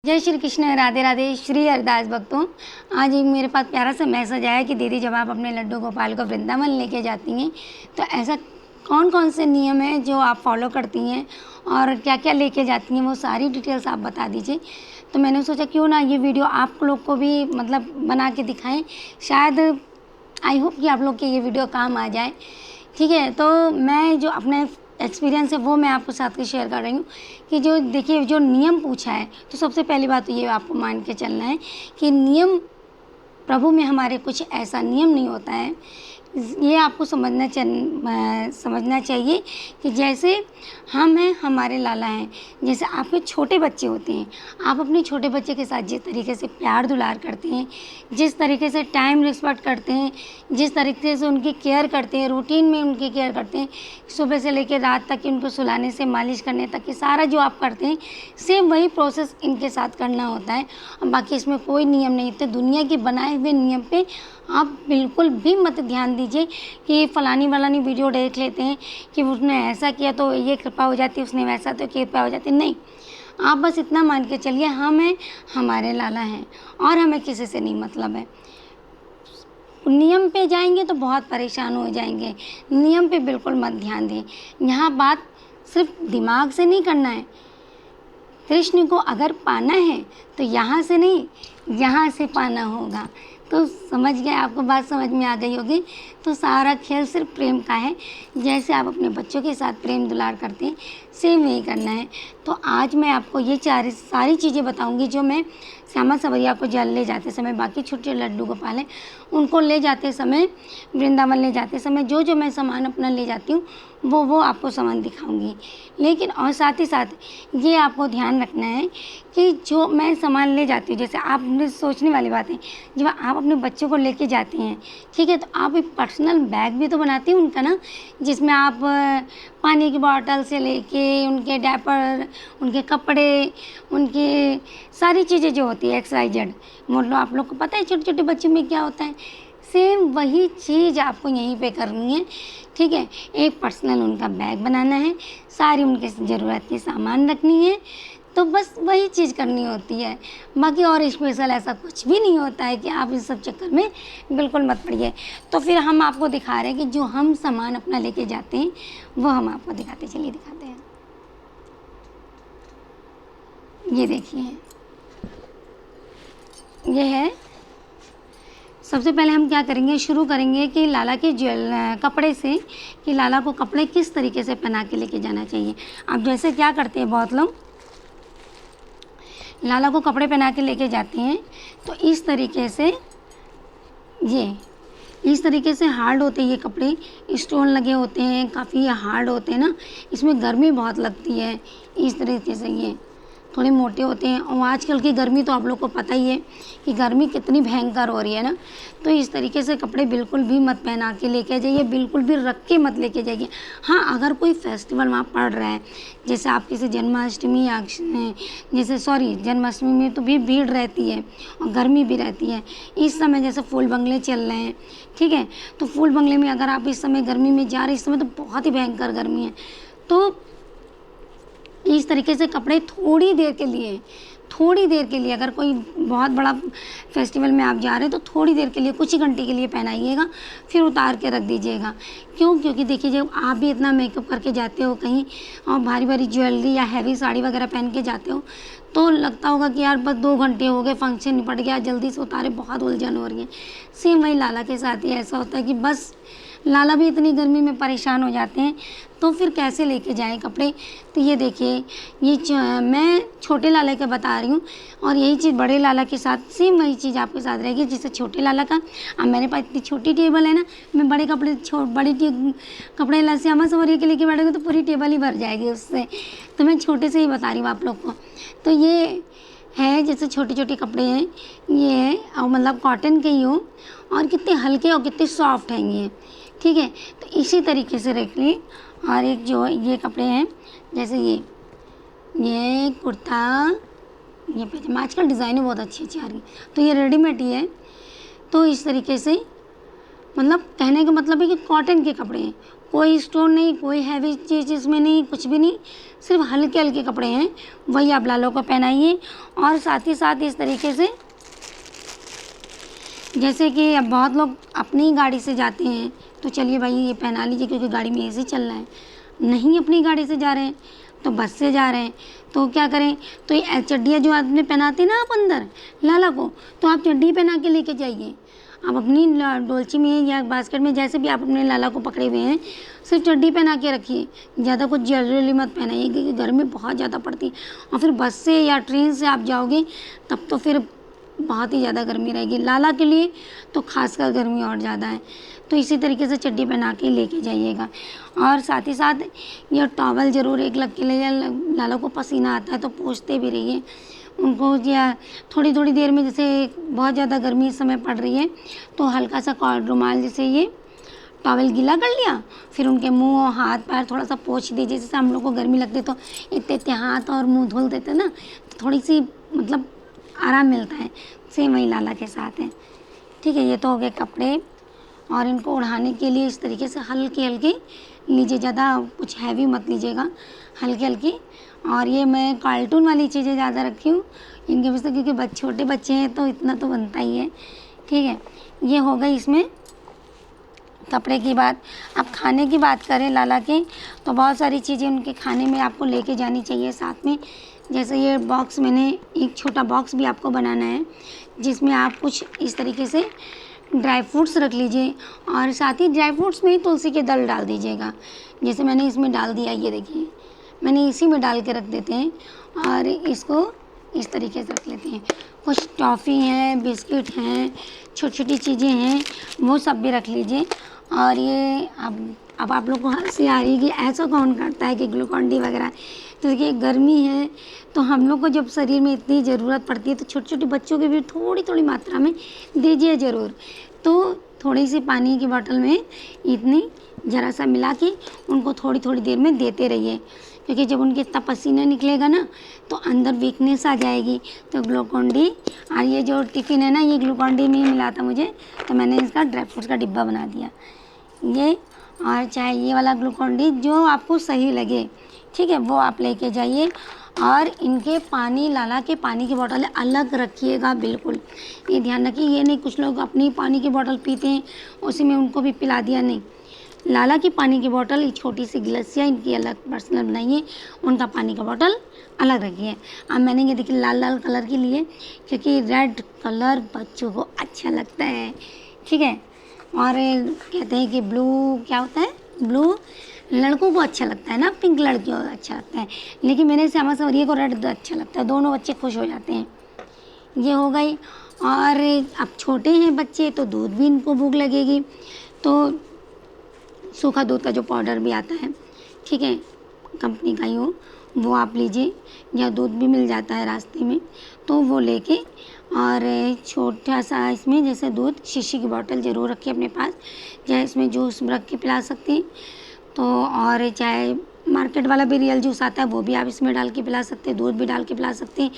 जय श्री कृष्ण, राधे राधे। श्री हरिदास भक्तों, आज एक मेरे पास प्यारा सा मैसेज आया कि दीदी जब आप अपने लड्डू गोपाल को वृंदावन लेके जाती हैं तो ऐसा कौन कौन से नियम हैं जो आप फॉलो करती हैं और क्या क्या लेके जाती हैं, वो सारी डिटेल्स आप बता दीजिए। तो मैंने सोचा क्यों ना ये वीडियो आप लोग को भी मतलब बना के दिखाएं, शायद आई होप कि आप लोग के ये वीडियो काम आ जाए। ठीक है, तो मैं जो अपने एक्सपीरियंस है वो मैं आपके साथ के शेयर कर रही हूँ कि जो देखिए जो नियम पूछा है, तो सबसे पहली बात तो ये आपको मान के चलना है कि नियम प्रभु में हमारे कुछ ऐसा नियम नहीं होता है। ये आपको समझना चाहिए कि जैसे हम हैं, हमारे लाला हैं, जैसे आपके छोटे बच्चे होते हैं, आप अपने छोटे बच्चे के साथ जिस तरीके से प्यार दुलार करते हैं, जिस तरीके से टाइम रिस्पेक्ट करते हैं, जिस तरीके से उनकी केयर करते हैं, रूटीन में उनकी केयर करते हैं, सुबह से लेकर रात तक उनको सुलाने से मालिश करने तक की सारा जो आप करते हैं, सेम वही प्रोसेस इनके साथ करना होता है। और बाकी इसमें कोई नियम नहीं, तो दुनिया के बनाए हुए नियम पे आप बिल्कुल भी मत ध्यान दीजिए कि फ़लानी वलानी वीडियो देख लेते हैं कि उसने ऐसा किया तो ये कृपा हो जाती है, उसने वैसा तो कृपा हो जाती। नहीं, आप बस इतना मान के चलिए, हम हैं, हमारे लाला हैं और हमें किसी से नहीं मतलब है। नियम पे जाएंगे तो बहुत परेशान हो जाएंगे, नियम पे बिल्कुल मत ध्यान दें। यहाँ बात सिर्फ दिमाग से नहीं करना है। कृष्ण को अगर पाना है तो यहाँ से नहीं, यहाँ से पाना होगा। तो समझ गए, आपको बात समझ में आ गई होगी। तो सारा खेल सिर्फ प्रेम का है। जैसे आप अपने बच्चों के साथ प्रेम दुलार करते हैं, सेम यही करना है। तो आज मैं आपको ये सारी चीज़ें बताऊंगी जो मैं श्यामा सवरिया को जल ले जाते समय, बाकी छोटे लड्डू गोपाल हैं उनको ले जाते समय, वृंदावन ले जाते समय जो जो मैं सामान अपना ले जाती हूँ वो आपको सामान दिखाऊंगी। लेकिन और साथ ही साथ ये आपको ध्यान रखना है कि जो मैं सामान ले जाती हूँ, जैसे आप सोचने वाली बात है, जब आप अपने बच्चों को लेके जाते हैं, ठीक है, तो आप एक पर्सनल बैग भी तो बनाती हैं उनका ना, जिसमें आप पानी की बॉटल से लेके उनके डायपर, उनके कपड़े, उनकी सारी चीज़ें जो होती है XYZ, मतलब आप लोग को पता है छोटे छोटे बच्चों में क्या होता है, सेम वही चीज़ आपको यहीं पे करनी है। ठीक है, एक पर्सनल उनका बैग बनाना है, सारी उनके ज़रूरत की सामान रखनी है, तो बस वही चीज़ करनी होती है। बाकी और स्पेशल ऐसा कुछ भी नहीं होता है कि आप इस सब चक्कर में बिल्कुल मत पड़िए। तो फिर हम आपको दिखा रहे हैं कि जो हम सामान अपना लेके जाते हैं वो हम आपको दिखाते, चलिए दिखाते हैं। ये देखिए, ये है। सबसे पहले हम क्या करेंगे, शुरू करेंगे कि लाला के कपड़े से, कि लाला को कपड़े किस तरीके से पहना के लेके जाना चाहिए। अब जैसे क्या करते हैं बहुत लोग, लाला को कपड़े पहना के लेके जाते हैं तो इस तरीके से, इस तरीके से हार्ड होते हैं ये कपड़े, स्टोन लगे होते हैं, काफ़ी हार्ड होते हैं ना, इसमें गर्मी बहुत लगती है। इस तरीके से ये थोड़े मोटे होते हैं। और आजकल की गर्मी तो आप लोग को पता ही है कि गर्मी कितनी भयंकर हो रही है ना। तो इस तरीके से कपड़े बिल्कुल भी मत पहना के लेके जाइए, बिल्कुल भी रख के मत लेके जाइए। हाँ, अगर कोई फेस्टिवल वहाँ पड़ रहा है, जैसे आप किसी जन्माष्टमी या जन्माष्टमी में तो भी भीड़ रहती है और गर्मी भी रहती है। इस समय जैसे फूल बंगले चल रहे हैं, ठीक है, तो फूल बंगले में अगर आप इस समय गर्मी में जा रहे, इस समय तो बहुत ही भयंकर गर्मी है, तो इस तरीके से कपड़े थोड़ी देर के लिए अगर कोई बहुत बड़ा फेस्टिवल में आप जा रहे हैं तो थोड़ी देर के लिए, कुछ ही घंटे के लिए पहनाइएगा, फिर उतार के रख दीजिएगा। क्यों? क्योंकि देखिए, जब आप भी इतना मेकअप करके जाते हो कहीं और भारी भारी ज्वेलरी या हैवी साड़ी वगैरह पहन के जाते हो, तो लगता होगा कि यार बस 2 घंटे हो गए, फंक्शन निपट गया, जल्दी से उतारे, बहुत उलझन हो रही है। सेम वही लाला के साथ ही ऐसा होता है कि बस लाला भी इतनी गर्मी में परेशान हो जाते हैं, तो फिर कैसे लेके जाएं कपड़े। तो ये देखिए, ये मैं छोटे लाला का बता रही हूँ और यही चीज़ बड़े लाला के साथ, सेम वही चीज़ आपके साथ रहेगी। जैसे छोटे लाला का, अब मेरे पास इतनी छोटी टेबल है ना, मैं बड़े कपड़े कपड़े श्यामा सवरिया के लेके बैठूँगी तो पूरी टेबल ही भर जाएगी उससे। तो मैं छोटे से ही बता रही हूँ आप लोग को। तो ये है, जैसे छोटे छोटे कपड़े हैं ये है, और मतलब कॉटन के ही हो, और कितने हल्के और कितने सॉफ्ट हैं ये। ठीक है, तो इसी तरीके से रख ली। और एक जो ये कपड़े हैं, जैसे ये कुर्ता, ये पैजामा, आजकल डिज़ाइनें बहुत अच्छी अच्छी आ रही हैं, तो ये रेडीमेड ही है। तो इस तरीके से मतलब कहने का मतलब है कि कॉटन के कपड़े हैं, कोई स्टोन नहीं, कोई हैवी चीज़ इसमें नहीं, कुछ भी नहीं, सिर्फ हल्के हल्के कपड़े हैं, वही आप लालों को पहनाइए। और साथ ही साथ इस तरीके से, जैसे कि अब बहुत लोग अपनी ही गाड़ी से जाते हैं तो चलिए भाई ये पहना लीजिए क्योंकि गाड़ी में एसी चल रहा है, नहीं अपनी गाड़ी से जा रहे हैं तो बस से जा रहे हैं तो क्या करें, तो ये चड्डियाँ जो आपने पहनाते हैं ना आप अंदर लाला को, तो आप चड्डी पहना के लेके जाइए। आप अपनी डोलची में या बास्केट में जैसे भी आप अपने लाला को पकड़े हुए हैं सिर्फ चड्डी पहना के रखिए, ज़्यादा कुछ ज्वेलरी मत पहनाइए क्योंकि गर्मी बहुत ज़्यादा पड़ती है। और फिर बस से या ट्रेन से आप जाओगे तब तो फिर बहुत ही ज़्यादा गर्मी रहेगी, लाला के लिए तो खासकर गर्मी और ज़्यादा है। तो इसी तरीके से चड्डी पहना के लेके जाइएगा। और साथ ही साथ ये टॉवल ज़रूर एक लग के ले, लाला को पसीना आता है तो पोंछते भी रहिए उनको, या थोड़ी थोड़ी देर में, जैसे बहुत ज़्यादा गर्मी इस समय पड़ रही है तो हल्का सा कॉटन रुमाल जैसे ये टॉवल गीला कर लिया, फिर उनके मुंह और हाथ पैर थोड़ा सा पोंछ दीजिए। जैसे हम लोग को गर्मी लगती है तो इतने इतने हाथ और मुंह धुल देते ना, तो थोड़ी सी मतलब आराम मिलता है, सेम वही लाला के साथ है। ठीक है, ये तो हो गए कपड़े। और इनको उड़ाने के लिए इस तरीके से हल्के हल्के लीजिए, ज़्यादा कुछ हैवी मत लीजिएगा, हल्के हल्के। और ये मैं कार्टून वाली चीज़ें ज़्यादा रखी हूँ इनके वजह से, क्योंकि छोटे बच्चे हैं तो इतना तो बनता ही है। ठीक है, ये हो गई इसमें कपड़े की बात। अब खाने की बात करें लाला के, तो बहुत सारी चीज़ें उनके खाने में आपको लेके जानी चाहिए साथ में। जैसे ये बॉक्स, मैंने एक छोटा बॉक्स भी आपको बनाना है जिसमें आप कुछ इस तरीके से ड्राई फ्रूट्स रख लीजिए, और साथ ही ड्राई फ्रूट्स में ही तुलसी के दल डाल दीजिएगा। जैसे मैंने इसमें डाल दिया, ये देखिए मैंने इसी में डाल के रख देते हैं और इसको इस तरीके से रख लेते हैं। कुछ टॉफ़ी हैं, बिस्किट हैं, छोटी छोटी चीज़ें हैं, वो सब भी रख लीजिए। और ये अब आप लोग को हंसी आ रही है कि ऐसा कौन करता है कि ग्लूकॉन डी वगैरह, तो देखिए गर्मी है तो हम लोग को जब शरीर में इतनी ज़रूरत पड़ती है तो छोटे छोटे बच्चों के भी थोड़ी थोड़ी मात्रा में दीजिए ज़रूर। तो थोड़ी सी पानी की बोतल में इतनी ज़रा सा मिला के उनको थोड़ी थोड़ी देर में देते रहिए, क्योंकि जब उनके इतना पसीना निकलेगा ना तो अंदर वीकनेस आ जाएगी। तो ग्लूकॉन डी, और ये जो टिफ़िन है ना ये ग्लूकॉन डी में ही मिला था मुझे, तो मैंने इसका ड्राई फ्रूट्स का डिब्बा बना दिया ये। और चाहे ये वाला ग्लूकॉन डी जो आपको सही लगे, ठीक है, वो आप लेके जाइए। और इनके पानी, लाला के पानी की बोतलें अलग रखिएगा बिल्कुल, ये ध्यान रखिए। ये नहीं कुछ लोग अपनी पानी की बोतल पीते हैं उसी में उनको भी पिला दिया, नहीं। लाला की पानी की बोतल, ये छोटी सी गिलासियाँ इनकी अलग पर्सनल बनाइए, उनका पानी का बोतल अलग रखिए। अब मैंने ये देखिए लाल लाल कलर के लिए, क्योंकि रेड कलर बच्चों को अच्छा लगता है। ठीक है, और कहते हैं कि ब्लू क्या होता है, ब्लू लड़कों को अच्छा लगता है ना, पिंक लड़कियों को अच्छा लगता है, लेकिन मेरे श्यामा सवरिया को रेड अच्छा लगता है, दोनों बच्चे खुश हो जाते हैं। ये हो गई। और अब छोटे हैं बच्चे तो दूध भी इनको भूख लगेगी, तो सूखा दूध का जो पाउडर भी आता है, ठीक है, कंपनी का ही हो, वो आप लीजिए, या दूध भी मिल जाता है रास्ते में तो वो लेके। और छोटा सा इसमें जैसे दूध शीशी की बोतल ज़रूर रखिए अपने पास, चाहे इसमें जूस रख के पिला सकते हैं तो, और चाहे मार्केट वाला भी रियल जूस आता है वो भी आप इसमें डाल के पिला सकते हैं, दूध भी डाल के पिला सकते हैं।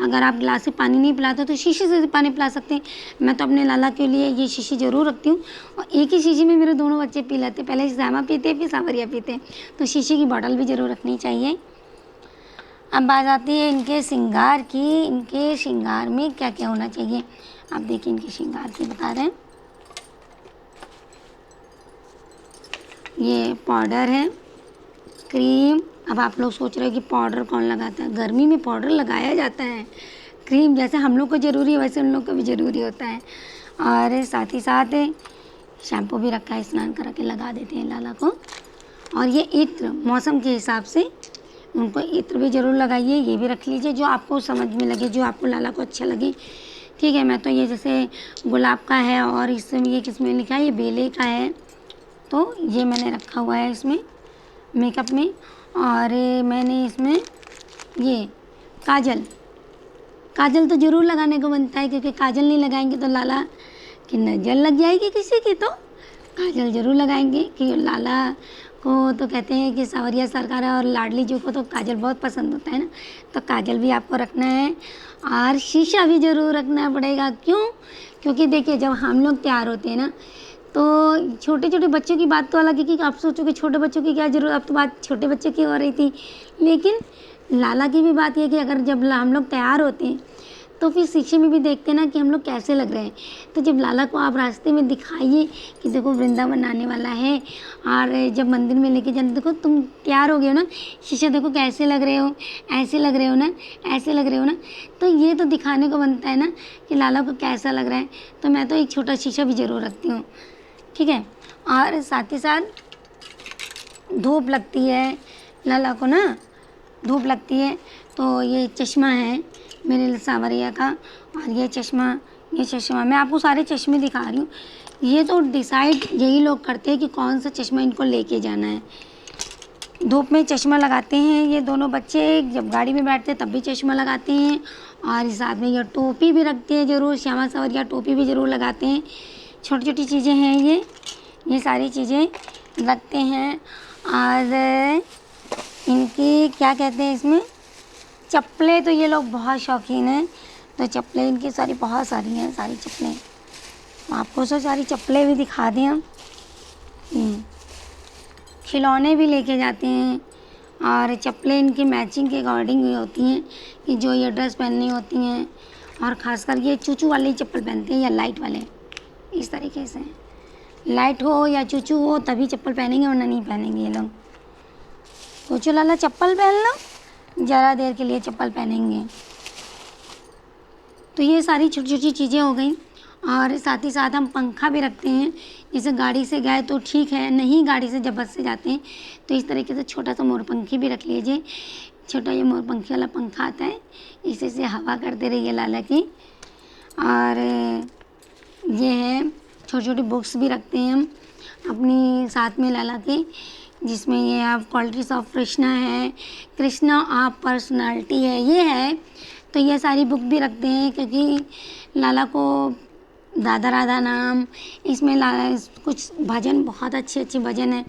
अगर आप गिलास से पानी नहीं पिलाते तो शीशी से पानी पिला सकते हैं। मैं तो अपने लाला के लिए ये शीशी ज़रूर रखती हूँ, और एक ही शीशी में मेरे दोनों बच्चे पी लेते, पहले श्यामा पीते फिर सावरिया पीते, तो शीशी की बोतल भी ज़रूर रखनी चाहिए। अब बात आती है इनके श्रृंगार की, इनके श्रृंगार में क्या क्या होना चाहिए। आप देखिए इनके श्रृंगार की बता रहे हैं, ये पाउडर है, क्रीम। अब आप लोग सोच रहे हो कि पाउडर कौन लगाता है, गर्मी में पाउडर लगाया जाता है, क्रीम जैसे हम लोग को ज़रूरी है वैसे उन लोग को भी ज़रूरी होता है। और साथ ही साथ शैम्पू भी रखा है, स्नान करा के लगा देते हैं लाला को। और ये इत्र, मौसम के हिसाब से उनको इत्र भी ज़रूर लगाइए, ये भी रख लीजिए जो आपको समझ में लगे, जो आपको लाला को अच्छा लगे। ठीक है, मैं तो ये जैसे गुलाब का है और इसमें ये किसमें लिखा है, ये बेले का है, तो ये मैंने रखा हुआ है इसमें मेकअप में। और मैंने इसमें ये काजल तो ज़रूर लगाने को बनता है, क्योंकि काजल नहीं लगाएंगे तो लाला की नज़र लग जाएगी किसी की, तो काजल ज़रूर लगाएंगे कि लाला को तो कहते हैं कि सावरिया सरकार और लाडली जी को तो काजल बहुत पसंद होता है ना, तो काजल भी आपको रखना है। और शीशा भी ज़रूर रखना पड़ेगा, क्यों, क्योंकि देखिए जब हम लोग तैयार होते हैं ना तो छोटे-छोटे बच्चों की बात तो अलग है कि आप सोचो कि छोटे बच्चों की क्या ज़रूरत, अब तो बात छोटे बच्चों की हो रही थी। लेकिन लाला की भी बात ये है कि अगर जब हम लोग तैयार होते हैं, तो फिर शीशे में भी देखते हैं ना कि हम लोग कैसे लग रहे हैं। तो जब लाला को आप रास्ते में दिखाइए कि देखो वृंदावन आने वाला है, और जब मंदिर में लेके जाना, देखो तुम तैयार हो गए हो ना, शीशा देखो कैसे लग रहे हो, ऐसे लग रहे हो ना, ऐसे लग रहे हो ना। तो ये तो दिखाने को बनता है ना कि लाला को कैसा लग रहा है। तो मैं तो एक छोटा शीशा भी ज़रूर रखती हूँ, ठीक है। और साथ ही साथ धूप लगती है लाला को ना, धूप लगती है। तो ये चश्मा है मेरे सांवरिया का, और ये चश्मा मैं आपको सारे चश्मे दिखा रही हूँ। ये तो डिसाइड यही लोग करते हैं कि कौन सा चश्मा इनको लेके जाना है। धूप में चश्मा लगाते हैं ये दोनों बच्चे, जब गाड़ी में बैठते हैं तब भी चश्मा लगाते हैं, और साथ में ये टोपी भी रखते हैं ज़रूर, श्यामा सांवरिया टोपी भी ज़रूर लगाते हैं। छोटी छोटी चीज़ें हैं ये सारी चीज़ें रखते हैं। और इनकी क्या कहते हैं, इसमें चप्पलें तो ये लोग बहुत शौकीन हैं, तो चप्पलें इनकी सारी बहुत सारी हैं, सारी चप्पलें आपको सो सारी चप्पलें भी दिखा दें हम। खिलौने भी लेके जाते हैं, और चप्पलें इनकी मैचिंग के अकॉर्डिंग ही होती हैं कि जो ये ड्रेस पहननी होती हैं। और ख़ासकर ये चूचू वाली चप्पल पहनते हैं या लाइट वाले, इस तरीके से लाइट हो या चूचू हो तभी चप्पल पहनेंगे, वरना नहीं पहनेंगे ये लोग। सोचो लाला चप्पल पहन लो, ज़रा देर के लिए चप्पल पहनेंगे। तो ये सारी छोटी छोटी चीज़ें हो गई। और साथ ही साथ हम पंखा भी रखते हैं, जैसे गाड़ी से गए तो ठीक है, नहीं गाड़ी से जब बस से जाते हैं तो इस तरीके से छोटा सा मोरपंखी भी रख लीजिए। छोटा ये मोरपंखी वाला पंखा आता है, इसी से हवा करते रहिए लाला की। और ये है छोटी छोटी बुक्स भी रखते हैं हम अपनी साथ में लाला के, जिसमें ये आप क्वालिटीज़ ऑफ कृष्णा है, कृष्णा आप पर्सनालिटी है, ये है। तो ये सारी बुक भी रखते हैं, क्योंकि लाला को दादा राधा नाम, इसमें कुछ भजन, बहुत अच्छे अच्छे भजन हैं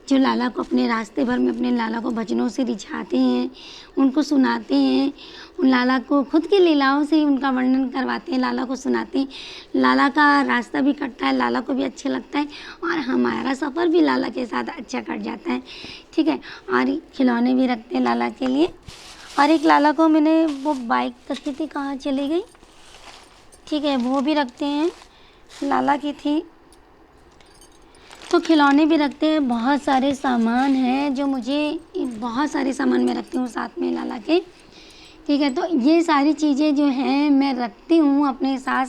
जो लाला को अपने रास्ते भर में अपने लाला को भजनों से रिझाते हैं, उनको सुनाते हैं, उन लाला को खुद की लीलाओं से ही उनका वर्णन करवाते हैं, लाला को सुनाते हैं। लाला का रास्ता भी कटता है, लाला को भी अच्छा लगता है, और हमारा सफ़र भी लाला के साथ अच्छा कट जाता है, ठीक है। और खिलौने भी रखते हैं लाला के लिए। और एक लाला को मैंने वो बाइक रखी थी, कहाँ चली गई, ठीक है, वो भी रखते हैं, लाला की थी। तो खिलौने भी रखते हैं, बहुत सारे सामान हैं जो मुझे, बहुत सारे सामान मैं रखती हूँ साथ में लाला के, ठीक है। तो ये सारी चीज़ें जो हैं मैं रखती हूँ अपने साथ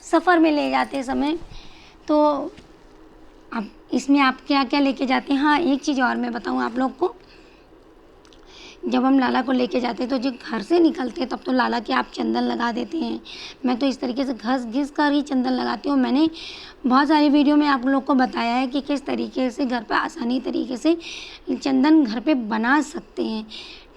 सफ़र में ले जाते समय। तो अब इसमें आप क्या क्या लेके जाते हैं। हाँ, एक चीज़ और मैं बताऊँ आप लोग को, जब हम लाला को लेके जाते हैं तो जब घर से निकलते हैं तब तो लाला के आप चंदन लगा देते हैं। मैं तो इस तरीके से घस घिस कर ही चंदन लगाती हूँ। मैंने बहुत सारी वीडियो में आप लोग को बताया है कि किस तरीके से घर पे आसानी तरीके से चंदन घर पे बना सकते हैं,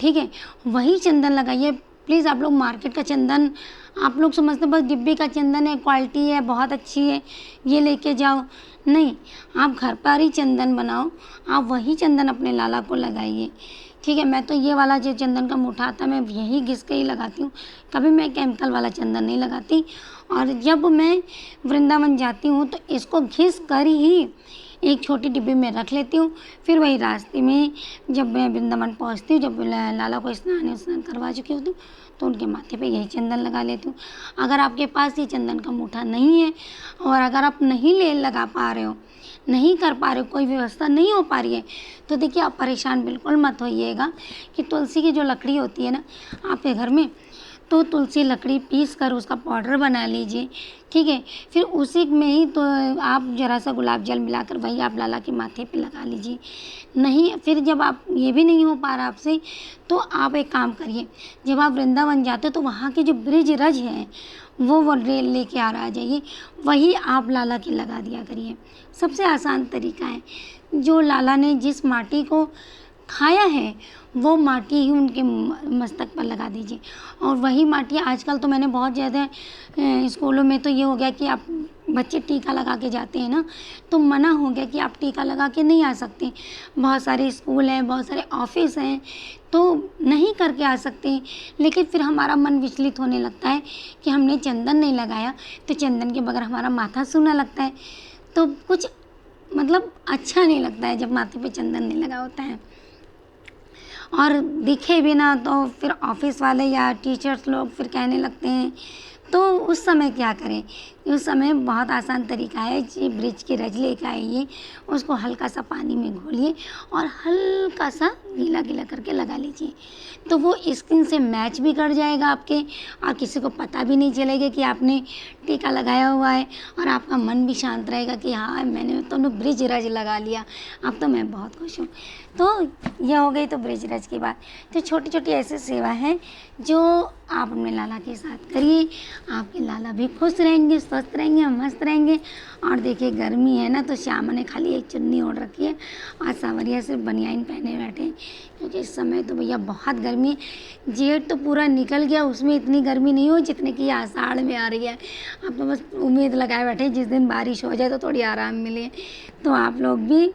ठीक है। वही चंदन लगाइए प्लीज़। आप लोग मार्केट का चंदन, आप लोग समझते बस डिब्बे का चंदन है, क्वालिटी है, बहुत अच्छी है, ये लेके जाओ, नहीं, आप घर पर ही चंदन बनाओ, आप वही चंदन अपने लाला को लगाइए, ठीक है। मैं तो ये वाला जो चंदन का मुठा आता है मैं यही घिस के ही लगाती हूँ, कभी मैं केमिकल वाला चंदन नहीं लगाती। और जब मैं वृंदावन जाती हूँ तो इसको घिस कर ही एक छोटी डिब्बी में रख लेती हूँ। फिर वही रास्ते में जब मैं वृंदावन पहुँचती हूँ, जब लाला को स्नान करवा चुकी होती हूँ तो उनके माथे पे यही चंदन लगा लेती हूँ। अगर आपके पास ये चंदन का मुठा नहीं है, और अगर आप नहीं लगा पा रहे हो, नहीं कर पा रहे हो, कोई व्यवस्था नहीं हो पा रही है, तो देखिए आप परेशान बिल्कुल मत होइएगा कि तुलसी की जो लकड़ी होती है ना आपके घर में, तो तुलसी लकड़ी पीस कर उसका पाउडर बना लीजिए, ठीक है। फिर उसी में ही तो आप ज़रा सा गुलाब जल मिलाकर वही आप लाला के माथे पे लगा लीजिए। नहीं, फिर जब आप ये भी नहीं हो पा रहा आपसे, तो आप एक काम करिए, जब आप वृंदावन जाते हो तो वहाँ की जो ब्रिज रज है वो रेल लेके आ जाइए, वही आप लाला की लगा दिया करिए। सबसे आसान तरीका है। जो लाला ने जिस माटी को खाया है वो माटी ही उनके मस्तक पर लगा दीजिए। और वही माटी आजकल तो मैंने बहुत ज़्यादा स्कूलों में तो ये हो गया कि आप बच्चे टीका लगा के जाते हैं ना, तो मना हो गया कि आप टीका लगा के नहीं आ सकते। बहुत सारे स्कूल हैं, बहुत सारे ऑफिस हैं, तो नहीं करके आ सकते। लेकिन फिर हमारा मन विचलित होने लगता है कि हमने चंदन नहीं लगाया, तो चंदन के बगैर हमारा माथा सूना लगता है। तो कुछ मतलब अच्छा नहीं लगता है जब माथे पे चंदन नहीं लगा होता है। और दिखे भी ना तो फिर ऑफिस वाले या टीचर्स लोग फिर कहने लगते हैं, तो उस समय क्या करें? उस समय बहुत आसान तरीका है जी, ब्रिज की रज लेके आइए, उसको हल्का सा पानी में घोलिए और हल्का सा गीला गीला करके लगा लीजिए, तो वो स्किन से मैच भी कर जाएगा आपके, और किसी को पता भी नहीं चलेगा कि आपने टीका लगाया हुआ है, और आपका मन भी शांत रहेगा कि हाँ मैंने तो ब्रिज रज लगा लिया, अब तो मैं बहुत खुश हूँ। तो यह हो गई तो ब्रिज रज की बात। तो छोटी छोटी ऐसी सेवा है जो आप अपने लाला के साथ करिए, आपके लाला भी खुश रहेंगे, स्वस्थ रहेंगे, मस्त रहेंगे। और देखिए गर्मी है ना, तो श्यामा ने खाली एक चुन्नी ओढ़ रखी है और सांवरिया सिर्फ बनियाइन पहने बैठे हैं, क्योंकि इस समय तो भैया बहुत गर्मी है। जेठ तो पूरा निकल गया, उसमें इतनी गर्मी नहीं हो जितने की आषाढ़ में आ रही है। आप तो बस उम्मीद लगाए बैठे जिस दिन बारिश हो जाए तो थोड़ी आराम मिले। तो आप लोग भी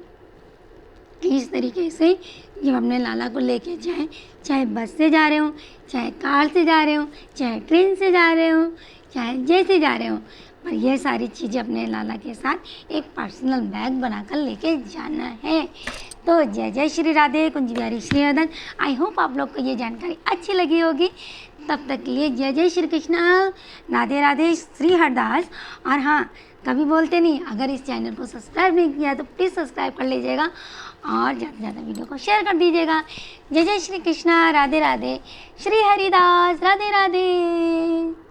इस तरीके से जब अपने लाला को लेके जाएं, चाहे बस से जा रहे हो, चाहे कार से जा रहे हो, चाहे ट्रेन से जा रहे हो, चाहे जैसे जा रहे हो, पर ये सारी चीज़ें अपने लाला के साथ एक पर्सनल बैग बनाकर लेके जाना है। तो जय जय श्री राधे, कुंज बिहारी श्री हरदास। आई होप आप लोग को ये जानकारी अच्छी लगी होगी। तब तक के लिए जय जय श्री कृष्णा, राधे राधे, श्री हरदास। और हाँ, कभी बोलते नहीं, अगर इस चैनल को सब्सक्राइब नहीं किया तो प्लीज़ सब्सक्राइब कर लीजिएगा और ज़्यादा से ज़्यादा वीडियो को शेयर कर दीजिएगा। जय जय श्री कृष्णा, राधे राधे, श्री हरिदास, राधे राधे।